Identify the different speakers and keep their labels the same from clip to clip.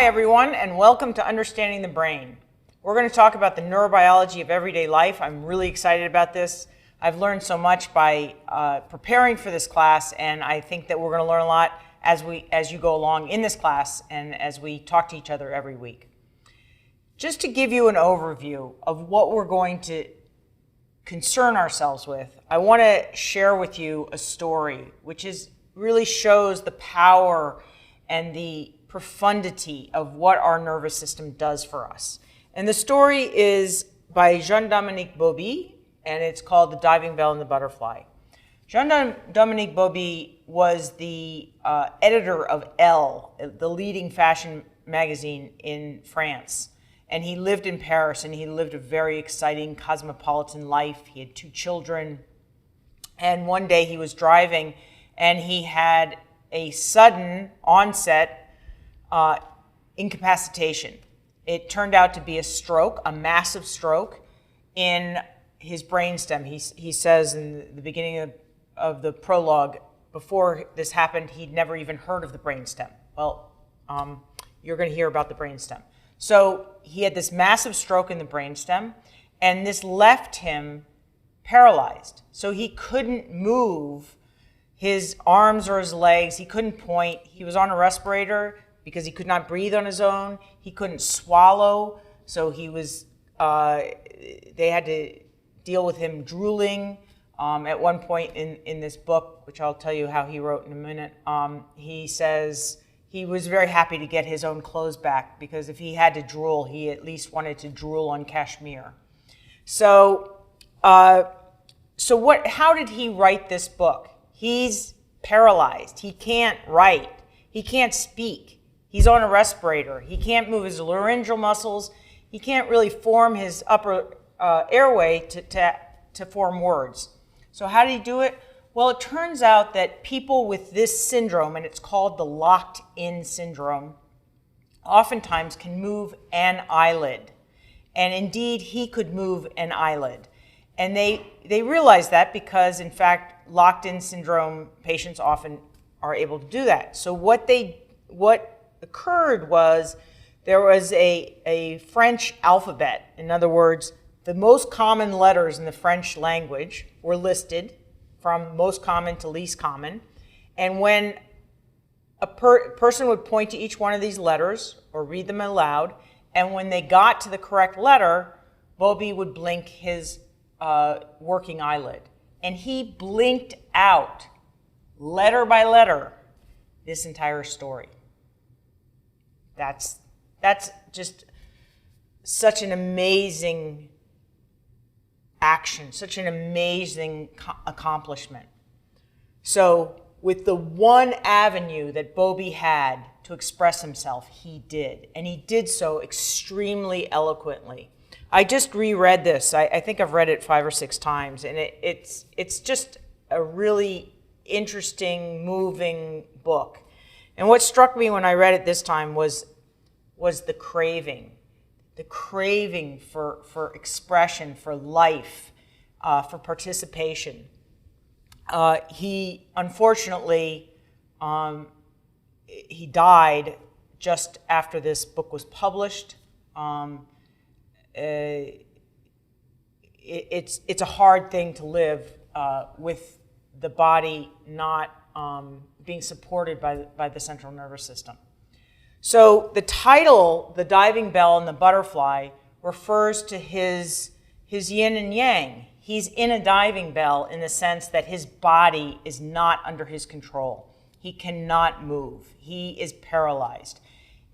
Speaker 1: Hi everyone, and welcome to Understanding the Brain. We're going to talk about the neurobiology of everyday life. I'm really excited about this. I've learned so much by preparing for this class, and I think that we're going to learn a lot as you go along in this class and as we talk to each other every week. Just to give you an overview of what we're going to concern ourselves with, I want to share with you a story which really shows the power and the profundity of what our nervous system does for us. And the story is by Jean-Dominique Bauby, and it's called The Diving Bell and the Butterfly. Jean-Dominique Bauby was the editor of Elle, the leading fashion magazine in France. And he lived in Paris, and he lived a very exciting cosmopolitan life. He had 2 children. And one day he was driving, and he had a sudden onset incapacitation. It turned out to be a stroke, a massive stroke in his brainstem. He says in the beginning of the prologue, before this happened, he'd never even heard of the brainstem. Well, you're going to hear about the brainstem. So he had this massive stroke in the brainstem, and this left him paralyzed. So he couldn't move his arms or his legs. He couldn't point. He was on a respirator because he could not breathe on his own. He couldn't swallow, so he was. They had to deal with him drooling. At one point in this book, which I'll tell you how he wrote in a minute, he says he was very happy to get his own clothes back because if he had to drool, he at least wanted to drool on cashmere. So, how did he write this book? He's paralyzed. He can't write. He can't speak. He's on a respirator. He can't move his laryngeal muscles. He can't really form his upper airway to form words. So how did he do it? Well, it turns out that people with this syndrome, and it's called the locked-in syndrome, oftentimes can move an eyelid. And indeed, he could move an eyelid. And they realized that because, in fact, locked-in syndrome patients often are able to do that. So what occurred was there was a French alphabet. In other words, the most common letters in the French language were listed from most common to least common. And when a person would point to each one of these letters or read them aloud, and when they got to the correct letter, Bauby would blink his working eyelid. And he blinked out, letter by letter, this entire story. That's just such an amazing action, such an amazing accomplishment. So with the one avenue that Bauby had to express himself, he did. And he did so extremely eloquently. I just reread this. I think I've read it 5 or 6 times, and it's just a really interesting, moving book. And what struck me when I read it this time was the craving for expression, for life, for participation. He unfortunately he died just after this book was published. It's a hard thing to live with the body not being supported by the central nervous system. So the title, The Diving Bell and the Butterfly, refers to his yin and yang. He's in a diving bell in the sense that his body is not under his control. He cannot move. He is paralyzed.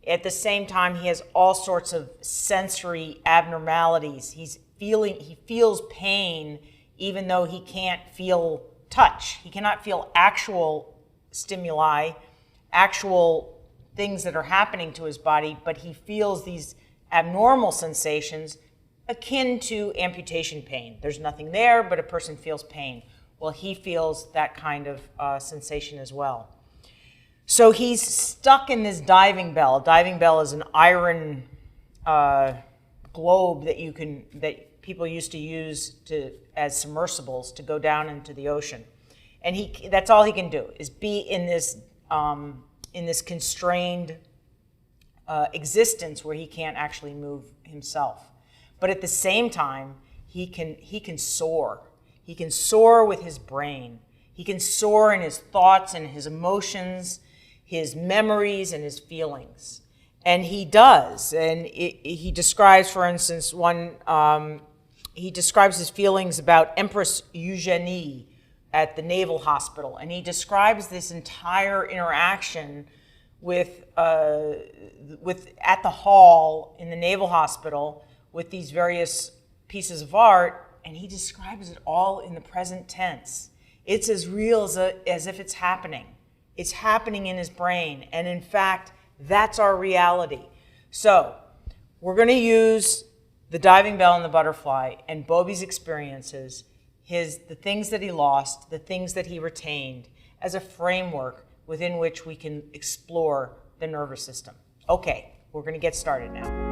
Speaker 1: At the same time, he has all sorts of sensory abnormalities. He feels pain even though he can't feel touch. He cannot feel actual stimuli, actual things that are happening to his body, but he feels these abnormal sensations akin to amputation pain. There's nothing there, but a person feels pain. Well, he feels that kind of sensation as well. So he's stuck in this diving bell. A diving bell is an iron globe that people used to use as submersibles to go down into the ocean. And that's all he can do, is be in this constrained existence where he can't actually move himself. But at the same time, he can soar. He can soar with his brain. He can soar in his thoughts and his emotions, his memories and his feelings. And he does. And he describes, for instance, he describes his feelings about Empress Eugenie at the Naval Hospital. And he describes this entire interaction with at the hall in the Naval Hospital with these various pieces of art, and he describes it all in the present tense. It's as real as if it's happening. It's happening in his brain, and in fact, that's our reality. So we're going to use the diving bell and the butterfly and Bowlby's experiences, the things that he lost, the things that he retained, as a framework within which we can explore the nervous system. Okay, we're going to get started now.